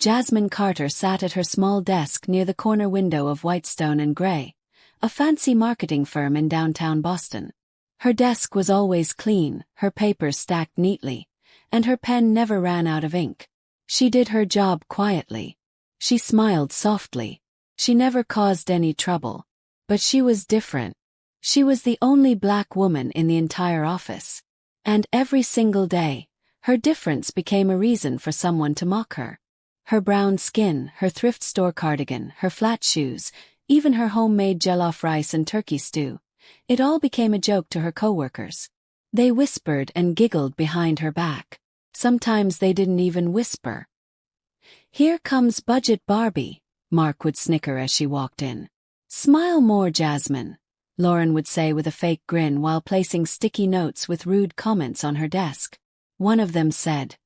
Jasmine Carter sat at her small desk near the corner window of Whitestone and Gray, a fancy marketing firm in downtown Boston. Her desk was always clean, her papers stacked neatly, and her pen never ran out of ink. She did her job quietly. She smiled softly. She never caused any trouble. But she was different. She was the only black woman in the entire office. And every single day, her difference became a reason for someone to mock her. Her brown skin, her thrift store cardigan, her flat shoes, even her homemade jollof rice and turkey stew, it all became a joke to her coworkers. They whispered and giggled behind her back. Sometimes they didn't even whisper. "Here comes Budget Barbie," Mark would snicker as she walked in. "Smile more, Jasmine," Lauren would say with a fake grin while placing sticky notes with rude comments on her desk. One of them said,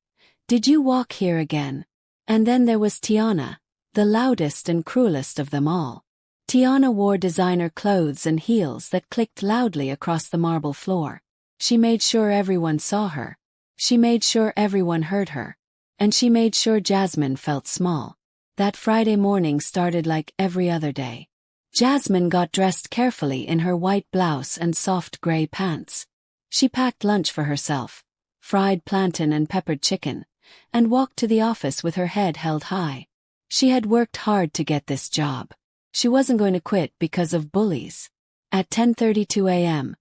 "Did you walk here again?" And then there was Tiana, the loudest and cruelest of them all. Tiana wore designer clothes and heels that clicked loudly across the marble floor. She made sure everyone saw her. She made sure everyone heard her. And she made sure Jasmine felt small. That Friday morning started like every other day. Jasmine got dressed carefully in her white blouse and soft gray pants. She packed lunch for herself, fried plantain and peppered chicken, and walked to the office with her head held high. She had worked hard to get this job. She wasn't going to quit because of bullies. At 10:32 a.m.,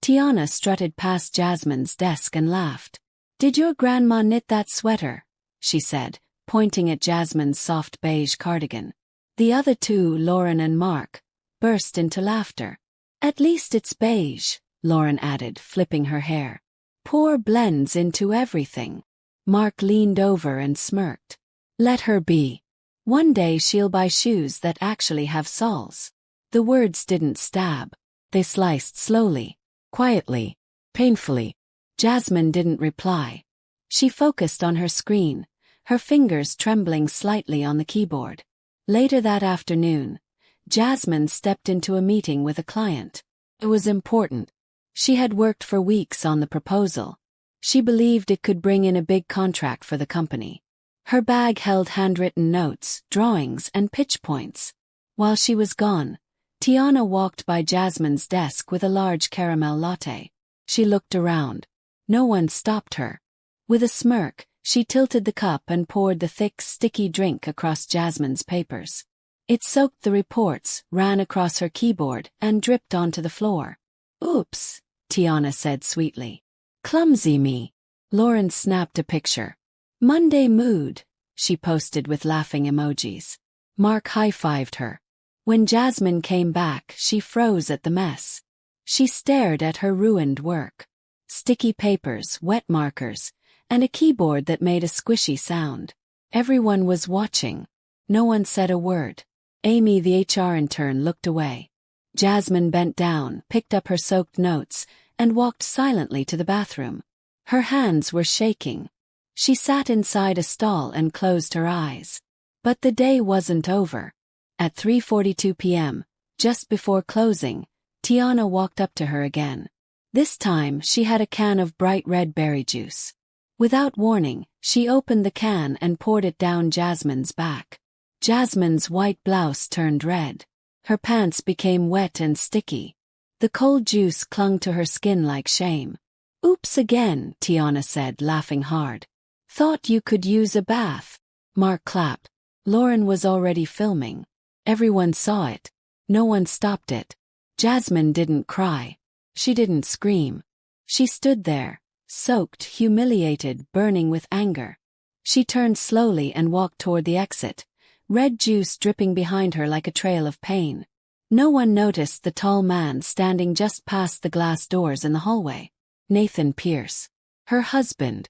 Tiana strutted past Jasmine's desk and laughed. "Did your grandma knit that sweater?" she said, pointing at Jasmine's soft beige cardigan. The other two, Lauren and Mark, burst into laughter. "At least it's beige," Lauren added, flipping her hair. "Poor blends into everything." Mark leaned over and smirked. "Let her be. One day she'll buy shoes that actually have soles." The words didn't stab. They sliced slowly, quietly, painfully. Jasmine didn't reply. She focused on her screen, her fingers trembling slightly on the keyboard. Later that afternoon, Jasmine stepped into a meeting with a client. It was important. She had worked for weeks on the proposal. She believed it could bring in a big contract for the company. Her bag held handwritten notes, drawings, and pitch points. While she was gone, Tiana walked by Jasmine's desk with a large caramel latte. She looked around. No one stopped her. With a smirk, she tilted the cup and poured the thick, sticky drink across Jasmine's papers. It soaked the reports, ran across her keyboard, and dripped onto the floor. "Oops," Tiana said sweetly. "Clumsy me." Lauren snapped a picture. "Monday mood," she posted with laughing emojis. Mark high-fived her. When Jasmine came back, she froze at the mess. She stared at her ruined work. Sticky papers, wet markers, and a keyboard that made a squishy sound. Everyone was watching. No one said a word. Amy, the HR intern, looked away. Jasmine bent down, picked up her soaked notes, and walked silently to the bathroom. Her hands were shaking. She sat inside a stall and closed her eyes. But the day wasn't over. At 3:42 p.m., just before closing, Tiana walked up to her again. This time she had a can of bright red berry juice. Without warning, she opened the can and poured it down Jasmine's back. Jasmine's white blouse turned red. Her pants became wet and sticky. The cold juice clung to her skin like shame. "Oops again," Tiana said, laughing hard. "Thought you could use a bath." Mark clapped. Lauren was already filming. Everyone saw it. No one stopped it. Jasmine didn't cry. She didn't scream. She stood there, soaked, humiliated, burning with anger. She turned slowly and walked toward the exit, red juice dripping behind her like a trail of pain. No one noticed the tall man standing just past the glass doors in the hallway. Nathan Pierce. Her husband.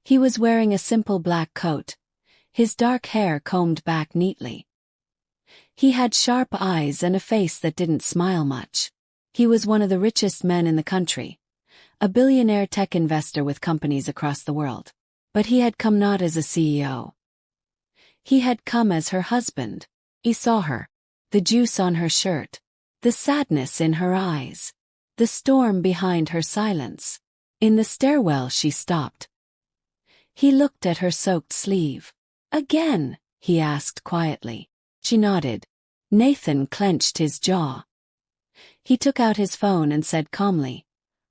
He was wearing a simple black coat, his dark hair combed back neatly. He had sharp eyes and a face that didn't smile much. He was one of the richest men in the country, a billionaire tech investor with companies across the world. But he had come not as a CEO. He had come as her husband. He saw her, the juice on her shirt, the sadness in her eyes, the storm behind her silence. In the stairwell she stopped. He looked at her soaked sleeve. Again? He asked quietly. She nodded. Nathan clenched his jaw. He took out his phone and said calmly,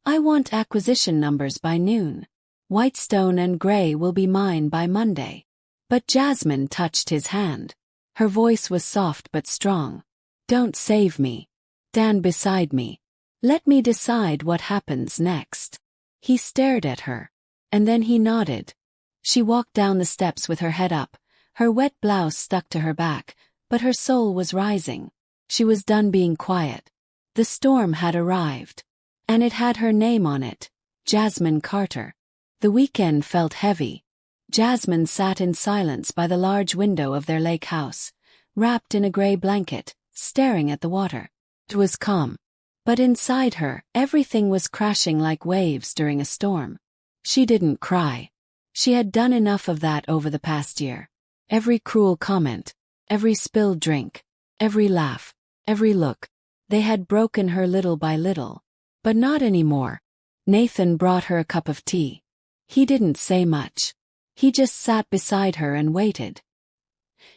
I want acquisition numbers by noon. Whitestone and Gray will be mine by Monday. But Jasmine touched his hand. Her voice was soft but strong. Don't save me. Stand beside me. Let me decide what happens next. He stared at her. And then he nodded. She walked down the steps with her head up. Her wet blouse stuck to her back, but her soul was rising. She was done being quiet. The storm had arrived. And it had her name on it, Jasmine Carter. The weekend felt heavy. Jasmine sat in silence by the large window of their lake house, wrapped in a gray blanket, staring at the water. It was calm. But inside her, everything was crashing like waves during a storm. She didn't cry. She had done enough of that over the past year. Every cruel comment, every spilled drink, every laugh, every look, they had broken her little by little. But not anymore. Nathan brought her a cup of tea. He didn't say much. He just sat beside her and waited.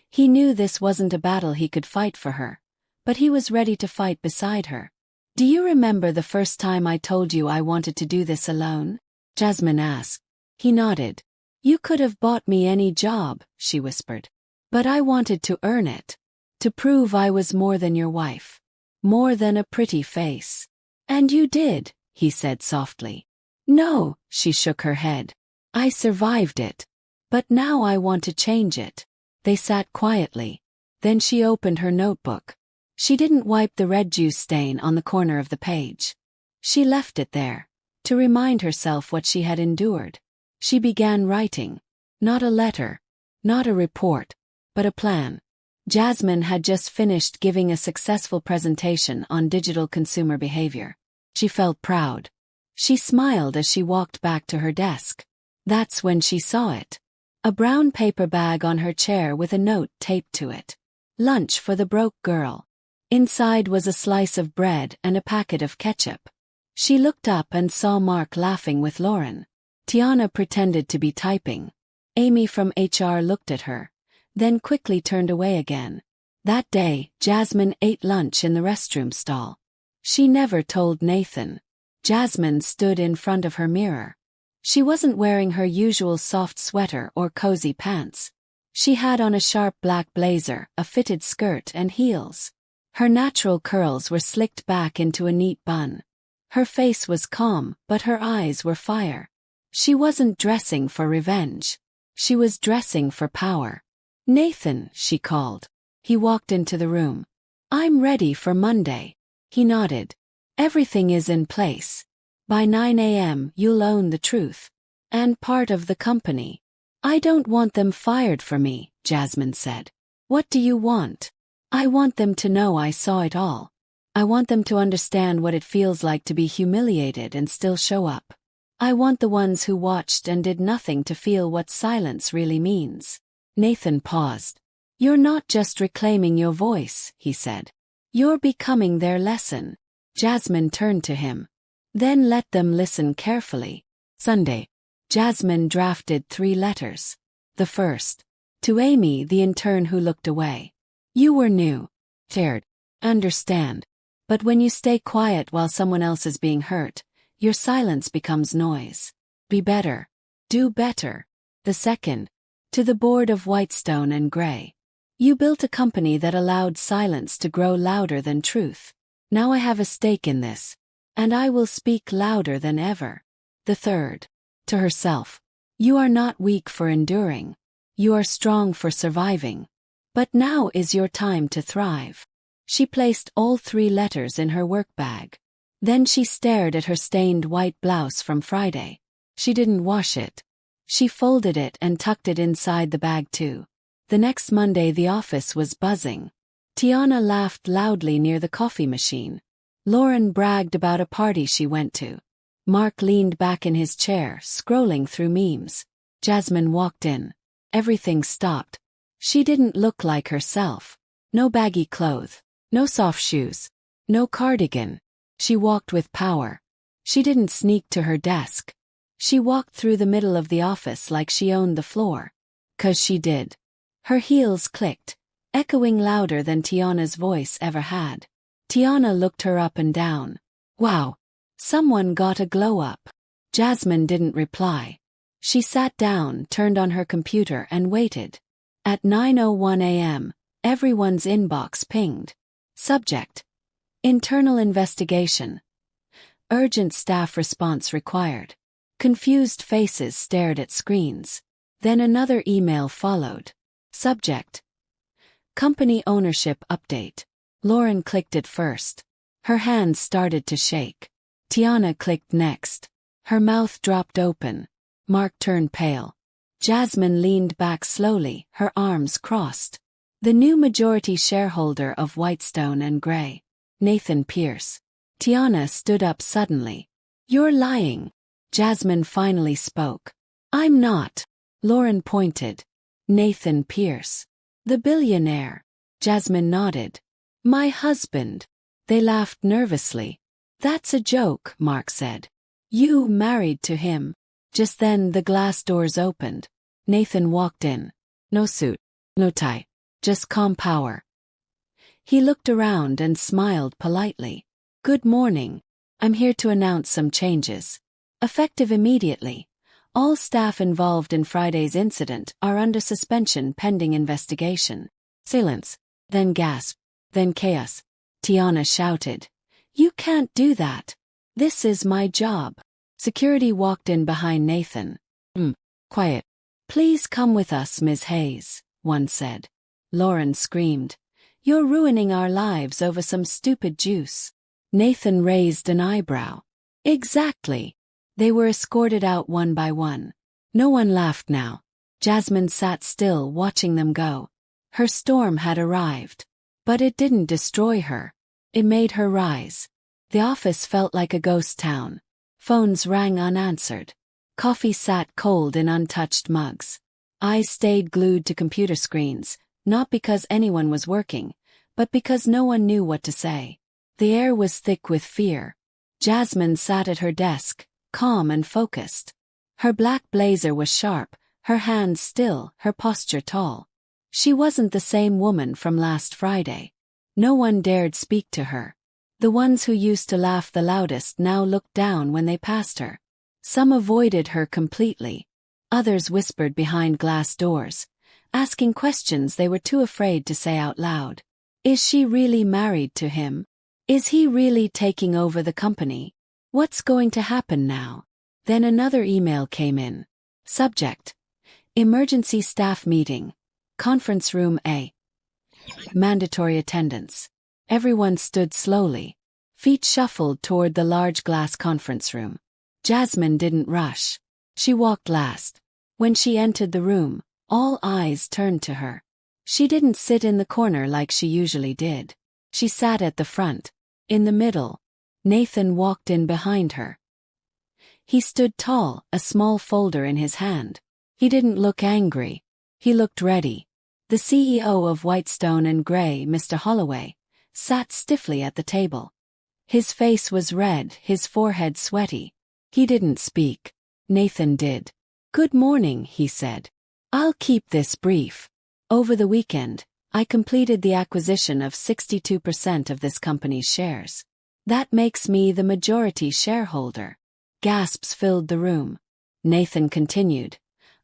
He knew this wasn't a battle he could fight for her, but he was ready to fight beside her. Do you remember the first time I told you I wanted to do this alone? Jasmine asked. He nodded. You could have bought me any job, she whispered. But I wanted to earn it. To prove I was more than your wife. More than a pretty face. And you did, he said softly. No, she shook her head. I survived it. But now I want to change it. They sat quietly. Then she opened her notebook. She didn't wipe the red juice stain on the corner of the page. She left it there, to remind herself what she had endured. She began writing. Not a letter, not a report, but a plan. Jasmine had just finished giving a successful presentation on digital consumer behavior. She felt proud. She smiled as she walked back to her desk. That's when she saw it. A brown paper bag on her chair with a note taped to it. Lunch for the broke girl. Inside was a slice of bread and a packet of ketchup. She looked up and saw Mark laughing with Lauren. Tiana pretended to be typing. Amy from HR looked at her, then quickly turned away again. That day, Jasmine ate lunch in the restroom stall. She never told Nathan. Jasmine stood in front of her mirror. She wasn't wearing her usual soft sweater or cozy pants. She had on a sharp black blazer, a fitted skirt and heels. Her natural curls were slicked back into a neat bun. Her face was calm, but her eyes were fire. She wasn't dressing for revenge. She was dressing for power. Nathan, she called. He walked into the room. I'm ready for Monday. He nodded. Everything is in place. By 9 a.m. you'll own the truth. And part of the company. I don't want them fired for me, Jasmine said. What do you want? I want them to know I saw it all. I want them to understand what it feels like to be humiliated and still show up. I want the ones who watched and did nothing to feel what silence really means. Nathan paused. You're not just reclaiming your voice, he said. You're becoming their lesson. Jasmine turned to him. Then let them listen carefully. Sunday. Jasmine drafted 3 letters. The first. To Amy, the intern who looked away. You were new. Shared. Understand. But when you stay quiet while someone else is being hurt, your silence becomes noise. Be better. Do better. The second. To the board of Whitestone and Gray. You built a company that allowed silence to grow louder than truth. Now I have a stake in this. And I will speak louder than ever. The third. To herself. You are not weak for enduring. You are strong for surviving. But now is your time to thrive. She placed all 3 letters in her work bag. Then she stared at her stained white blouse from Friday. She didn't wash it. She folded it and tucked it inside the bag too. The next Monday the office was buzzing. Tiana laughed loudly near the coffee machine. Lauren bragged about a party she went to. Mark leaned back in his chair, scrolling through memes. Jasmine walked in. Everything stopped. She didn't look like herself. No baggy clothes. No soft shoes. No cardigan. She walked with power. She didn't sneak to her desk. She walked through the middle of the office like she owned the floor. 'Cause she did. Her heels clicked, echoing louder than Tiana's voice ever had. Tiana looked her up and down. Wow! Someone got a glow-up. Jasmine didn't reply. She sat down, turned on her computer and waited. At 9:01 a.m., everyone's inbox pinged. Subject: Internal investigation. Urgent staff response required. Confused faces stared at screens. Then another email followed. Subject: Company ownership update. Lauren clicked it first. Her hands started to shake. Tiana clicked next. Her mouth dropped open. Mark turned pale. Jasmine leaned back slowly, her arms crossed. The new majority shareholder of Whitestone and Gray, Nathan Pierce. Tiana stood up suddenly. You're lying. Jasmine finally spoke. I'm not. Lauren pointed. Nathan Pierce. The billionaire. Jasmine nodded. My husband. They laughed nervously. That's a joke, Mark said. You married to him. Just then the glass doors opened. Nathan walked in. No suit, no tie, just calm power. He looked around and smiled politely. Good morning. I'm here to announce some changes. Effective immediately. All staff involved in Friday's incident are under suspension pending investigation. Silence. Then gasp. Then chaos. Tiana shouted. You can't do that. This is my job. Security walked in behind Nathan. Quiet. Please come with us, Ms. Hayes, one said. Lauren screamed. You're ruining our lives over some stupid juice. Nathan raised an eyebrow. Exactly. They were escorted out one by one. No one laughed now. Jasmine sat still watching them go. Her storm had arrived. But it didn't destroy her. It made her rise. The office felt like a ghost town. Phones rang unanswered. Coffee sat cold in untouched mugs. Eyes stayed glued to computer screens, not because anyone was working, but because no one knew what to say. The air was thick with fear. Jasmine sat at her desk, calm and focused. Her black blazer was sharp, her hands still, her posture tall. She wasn't the same woman from last Friday. No one dared speak to her. The ones who used to laugh the loudest now looked down when they passed her. Some avoided her completely. Others whispered behind glass doors, asking questions they were too afraid to say out loud. Is she really married to him? Is he really taking over the company? What's going to happen now? Then another email came in. Subject: Emergency staff meeting. Conference room A. Mandatory attendance. Everyone stood slowly. Feet shuffled toward the large glass conference room. Jasmine didn't rush. She walked last. When she entered the room, all eyes turned to her. She didn't sit in the corner like she usually did. She sat at the front. In the middle. Nathan walked in behind her. He stood tall, a small folder in his hand. He didn't look angry. He looked ready. The CEO of Whitestone and Gray, Mr. Holloway, sat stiffly at the table. His face was red, his forehead sweaty. He didn't speak. Nathan did. Good morning, he said. I'll keep this brief. Over the weekend, I completed the acquisition of 62% of this company's shares. That makes me the majority shareholder. Gasps filled the room. Nathan continued.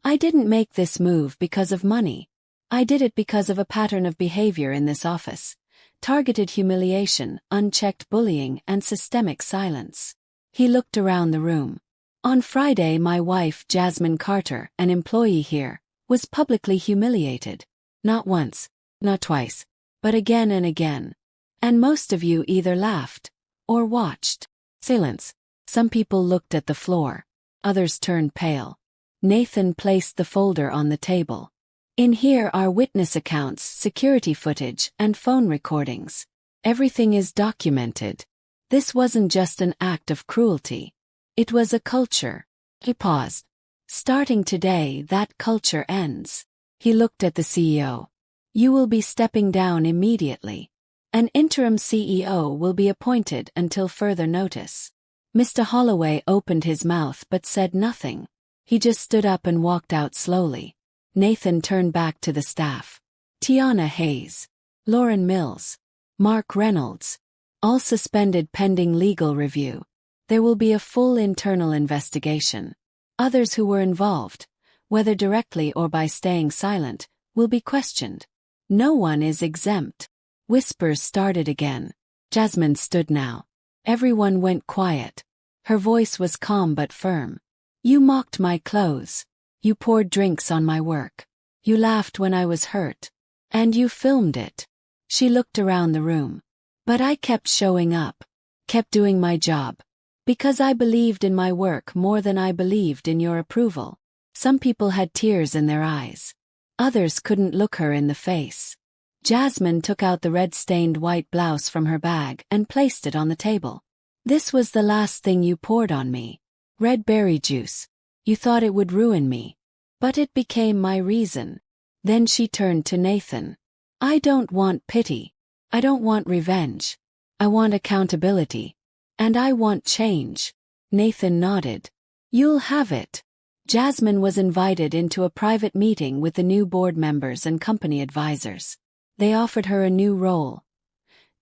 I didn't make this move because of money. I did it because of a pattern of behavior in this office. Targeted humiliation, unchecked bullying, and systemic silence. He looked around the room. On Friday, my wife, Jasmine Carter, an employee here, was publicly humiliated. Not once, not twice, but again and again. And most of you either laughed or watched. Silence. Some people looked at the floor. Others turned pale. Nathan placed the folder on the table. In here are witness accounts, security footage, and phone recordings. Everything is documented. This wasn't just an act of cruelty. It was a culture. He paused. Starting today, that culture ends. He looked at the CEO. You will be stepping down immediately. An interim CEO will be appointed until further notice. Mr. Holloway opened his mouth but said nothing. He just stood up and walked out slowly. Nathan turned back to the staff. Tiana Hayes, Lauren Mills, Mark Reynolds, all suspended pending legal review. There will be a full internal investigation. Others who were involved, whether directly or by staying silent, will be questioned. No one is exempt. Whispers started again. Jasmine stood now. Everyone went quiet. Her voice was calm but firm. You mocked my clothes. You poured drinks on my work. You laughed when I was hurt. And you filmed it. She looked around the room. But I kept showing up. Kept doing my job. Because I believed in my work more than I believed in your approval. Some people had tears in their eyes. Others couldn't look her in the face. Jasmine took out the red-stained white blouse from her bag and placed it on the table. This was the last thing you poured on me. Red berry juice. You thought it would ruin me. But it became my reason. Then she turned to Nathan. I don't want pity. I don't want revenge. I want accountability. And I want change. Nathan nodded. You'll have it. Jasmine was invited into a private meeting with the new board members and company advisors. They offered her a new role.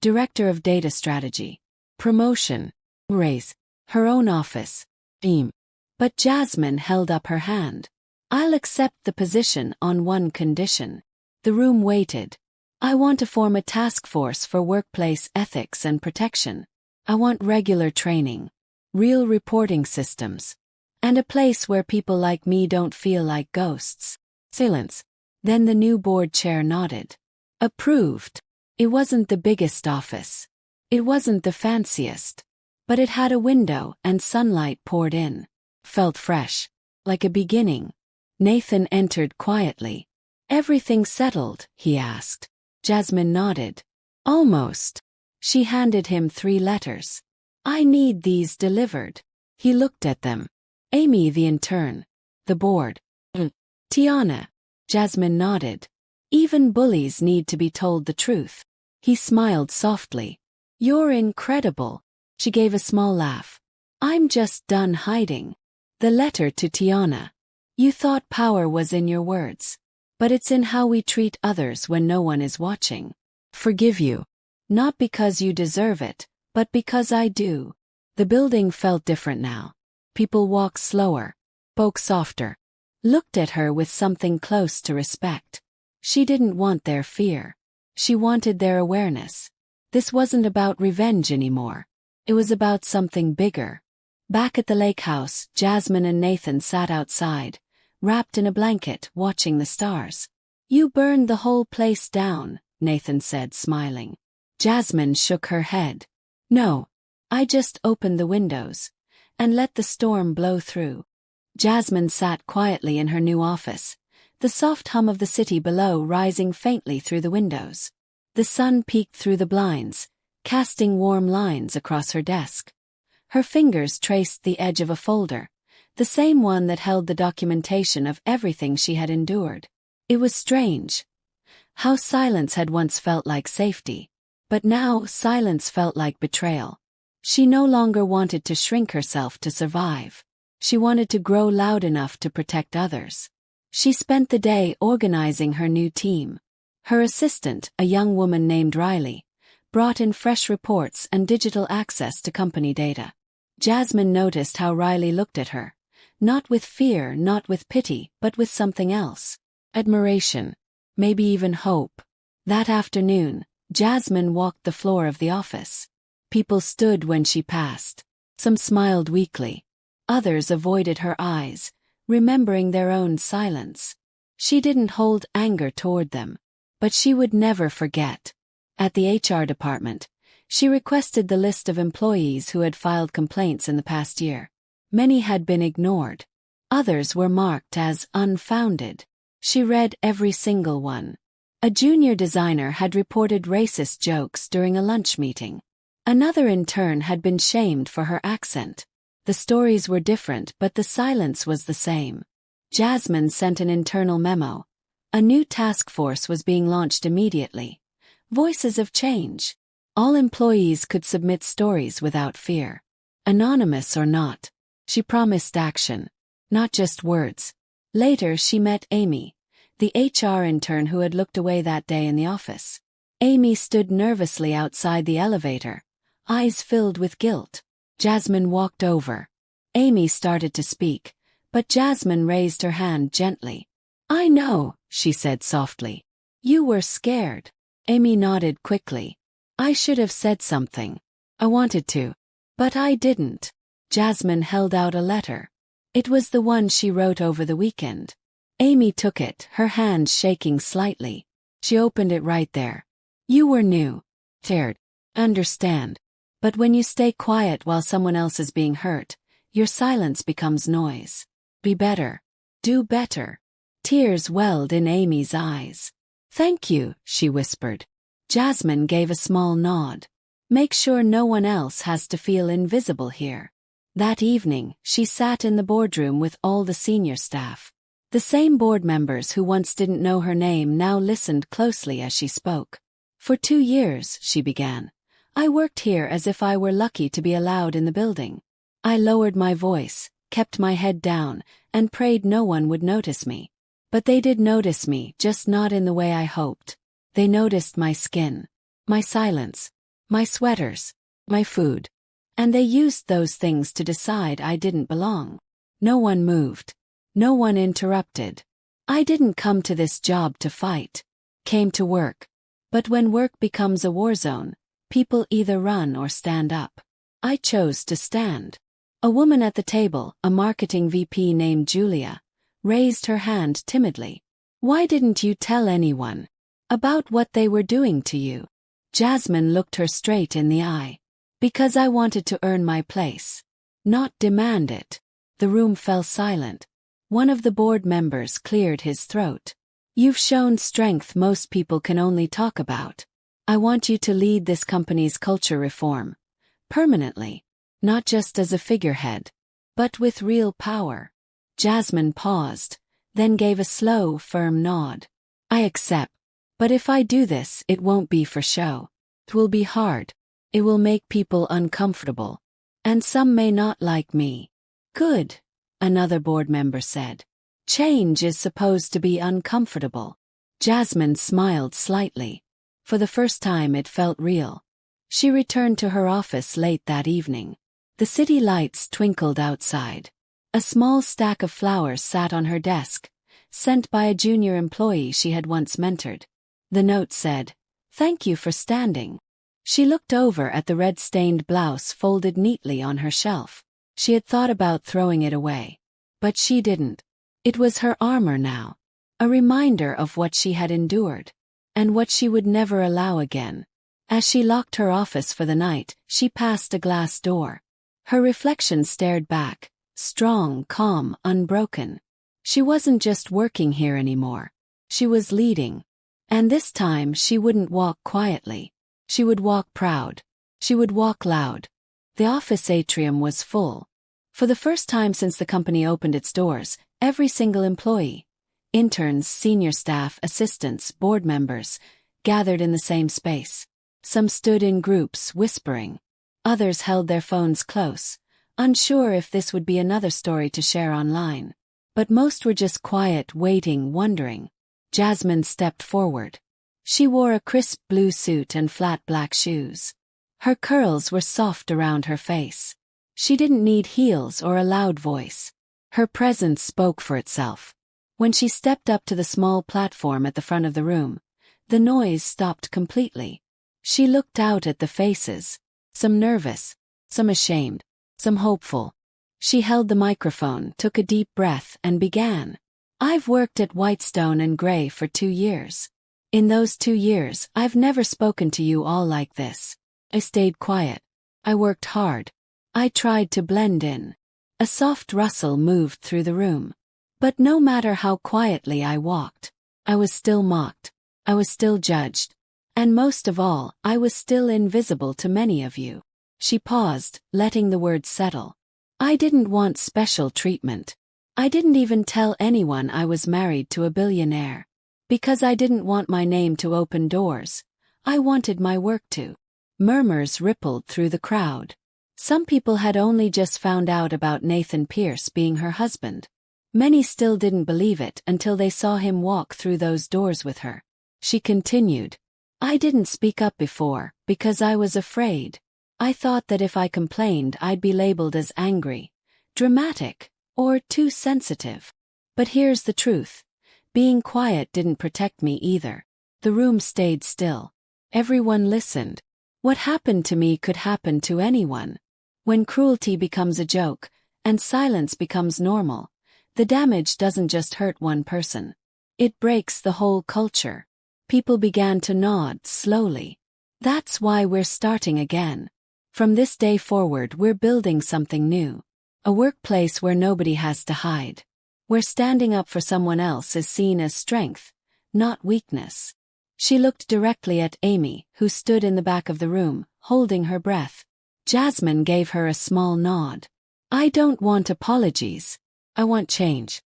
Director of Data Strategy. Promotion. Raise. Her own office. Team. But Jasmine held up her hand. I'll accept the position on one condition. The room waited. I want to form a task force for workplace ethics and protection. I want regular training. Real reporting systems. And a place where people like me don't feel like ghosts. Silence. Then the new board chair nodded. Approved. It wasn't the biggest office. It wasn't the fanciest. But it had a window and sunlight poured in. Felt fresh. Like a beginning. Nathan entered quietly. Everything settled, he asked. Jasmine nodded. Almost. She handed him 3 letters. I need these delivered. He looked at them. Amy the intern. The board. Tiana. Jasmine nodded. Even bullies need to be told the truth. He smiled softly. You're incredible. She gave a small laugh. I'm just done hiding. The letter to Tiana. You thought power was in your words. But it's in how we treat others when no one is watching. Forgive you. Not because you deserve it, but because I do. The building felt different now. People walked slower, spoke softer, looked at her with something close to respect. She didn't want their fear. She wanted their awareness. This wasn't about revenge anymore. It was about something bigger. Back at the lake house, Jasmine and Nathan sat outside, wrapped in a blanket, watching the stars. You burned the whole place down, Nathan said, smiling. Jasmine shook her head. No, I just opened the windows and let the storm blow through. Jasmine sat quietly in her new office, the soft hum of the city below rising faintly through the windows. The sun peeked through the blinds, casting warm lines across her desk. Her fingers traced the edge of a folder, the same one that held the documentation of everything she had endured. It was strange. How silence had once felt like safety. But now silence felt like betrayal. She no longer wanted to shrink herself to survive. She wanted to grow loud enough to protect others. She spent the day organizing her new team. Her assistant, a young woman named Riley, brought in fresh reports and digital access to company data. Jasmine noticed how Riley looked at her. Not with fear, not with pity, but with something else. Admiration. Maybe even hope. That afternoon, Jasmine walked the floor of the office. People stood when she passed. Some smiled weakly. Others avoided her eyes, remembering their own silence. She didn't hold anger toward them. But she would never forget. At the HR department, she requested the list of employees who had filed complaints in the past year. Many had been ignored. Others were marked as unfounded. She read every single one. A junior designer had reported racist jokes during a lunch meeting. Another intern had been shamed for her accent. The stories were different, but the silence was the same. Jasmine sent an internal memo. A new task force was being launched immediately. Voices of change. All employees could submit stories without fear. Anonymous or not. She promised action. Not just words. Later she met Amy, the HR intern who had looked away that day in the office. Amy stood nervously outside the elevator, eyes filled with guilt. Jasmine walked over. Amy started to speak, but Jasmine raised her hand gently. "I know," she said softly. "You were scared." Amy nodded quickly. "I should have said something. I wanted to. But I didn't." Jasmine held out a letter. It was the one she wrote over the weekend. Amy took it, her hand shaking slightly. She opened it right there. "You were new. Scared. Understand. But when you stay quiet while someone else is being hurt, your silence becomes noise. Be better. Do better." Tears welled in Amy's eyes. "Thank you," she whispered. Jasmine gave a small nod. "Make sure no one else has to feel invisible here." That evening, she sat in the boardroom with all the senior staff. The same board members who once didn't know her name now listened closely as she spoke. "For 2 years," she began, "I worked here as if I were lucky to be allowed in the building. I lowered my voice, kept my head down, and prayed no one would notice me. But they did notice me, just not in the way I hoped. They noticed my skin, my silence, my sweaters, my food. And they used those things to decide I didn't belong. No one moved. No one interrupted. I didn't come to this job to fight. Came to work. But when work becomes a war zone, people either run or stand up. I chose to stand." A woman at the table, a marketing VP named Julia, raised her hand timidly. "Why didn't you tell anyone about what they were doing to you?" Jasmine looked her straight in the eye. "Because I wanted to earn my place, not demand it." The room fell silent. One of the board members cleared his throat. "You've shown strength most people can only talk about. I want you to lead this company's culture reform. Permanently. Not just as a figurehead. But with real power." Jasmine paused, then gave a slow, firm nod. "I accept. But if I do this, it won't be for show. It will be hard. It will make people uncomfortable. And some may not like me." "Good," another board member said. "Change is supposed to be uncomfortable." Jasmine smiled slightly. For the first time it felt real. She returned to her office late that evening. The city lights twinkled outside. A small stack of flowers sat on her desk, sent by a junior employee she had once mentored. The note said, "Thank you for standing." She looked over at the red-stained blouse folded neatly on her shelf. She had thought about throwing it away. But she didn't. It was her armor now. A reminder of what she had endured. And what she would never allow again. As she locked her office for the night, she passed a glass door. Her reflection stared back, strong, calm, unbroken. She wasn't just working here anymore. She was leading. And this time she wouldn't walk quietly. She would walk proud. She would walk loud. The office atrium was full. For the first time since the company opened its doors, every single employee, interns, senior staff, assistants, board members, gathered in the same space. Some stood in groups, whispering. Others held their phones close, unsure if this would be another story to share online. But most were just quiet, waiting, wondering. Jasmine stepped forward. She wore a crisp blue suit and flat black shoes. Her curls were soft around her face. She didn't need heels or a loud voice. Her presence spoke for itself. When she stepped up to the small platform at the front of the room, the noise stopped completely. She looked out at the faces, some nervous, some ashamed, some hopeful. She held the microphone, took a deep breath, and began. "I've worked at Whitestone and Gray for 2 years. In those 2 years, I've never spoken to you all like this. I stayed quiet. I worked hard. I tried to blend in." A soft rustle moved through the room. "But no matter how quietly I walked, I was still mocked. I was still judged. And most of all, I was still invisible to many of you." She paused, letting the words settle. "I didn't want special treatment. I didn't even tell anyone I was married to a billionaire. Because I didn't want my name to open doors. I wanted my work to." Murmurs rippled through the crowd. Some people had only just found out about Nathan Pierce being her husband. Many still didn't believe it until they saw him walk through those doors with her. She continued, "I didn't speak up before, because I was afraid. I thought that if I complained I'd be labeled as angry, dramatic, or too sensitive. But here's the truth. Being quiet didn't protect me either. The room stayed still. Everyone listened. What happened to me could happen to anyone. When cruelty becomes a joke, and silence becomes normal, the damage doesn't just hurt one person. It breaks the whole culture." People began to nod slowly. "That's why we're starting again. From this day forward we're building something new. A workplace where nobody has to hide. Where standing up for someone else is seen as strength, not weakness." She looked directly at Amy, who stood in the back of the room, holding her breath. Jasmine gave her a small nod. "I don't want apologies. I want change.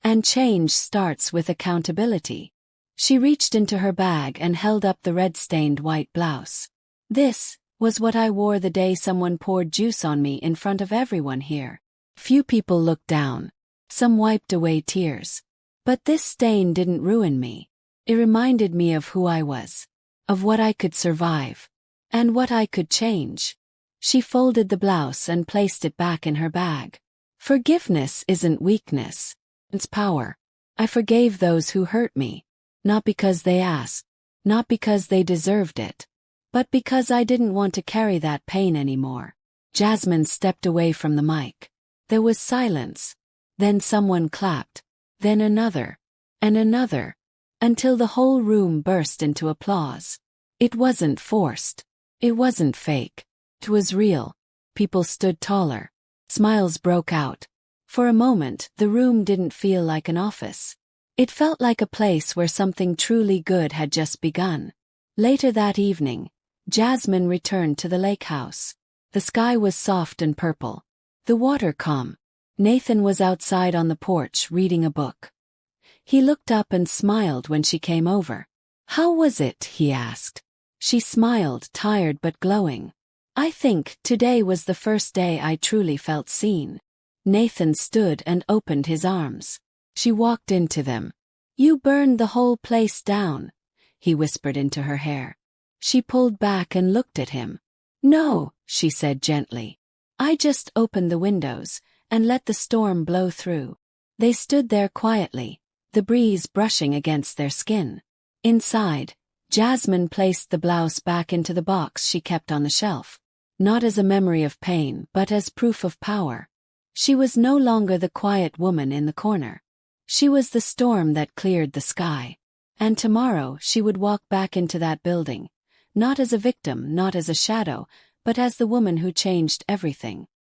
And change starts with accountability." She reached into her bag and held up the red-stained white blouse. "This was what I wore the day someone poured juice on me in front of everyone here." Few people looked down. Some wiped away tears. "But this stain didn't ruin me. It reminded me of who I was. Of what I could survive. And what I could change." She folded the blouse and placed it back in her bag. "Forgiveness isn't weakness. It's power. I forgave those who hurt me. Not because they asked. Not because they deserved it. But because I didn't want to carry that pain anymore." Jasmine stepped away from the mic. There was silence. Then someone clapped. Then another. And another. Until the whole room burst into applause. It wasn't forced. It wasn't fake. It was real. People stood taller. Smiles broke out. For a moment, the room didn't feel like an office. It felt like a place where something truly good had just begun. Later that evening, Jasmine returned to the lake house. The sky was soft and purple. The water calm. Nathan was outside on the porch reading a book. He looked up and smiled when she came over. "How was it?" he asked. She smiled, tired but glowing. "I think today was the first day I truly felt seen." Nathan stood and opened his arms. She walked into them. "You burned the whole place down," he whispered into her hair. She pulled back and looked at him. "No," she said gently. "I just opened the windows and let the storm blow through." They stood there quietly, the breeze brushing against their skin. Inside, Jasmine placed the blouse back into the box she kept on the shelf. Not as a memory of pain, but as proof of power. She was no longer the quiet woman in the corner. She was the storm that cleared the sky. And tomorrow she would walk back into that building, not as a victim, not as a shadow, but as the woman who changed everything.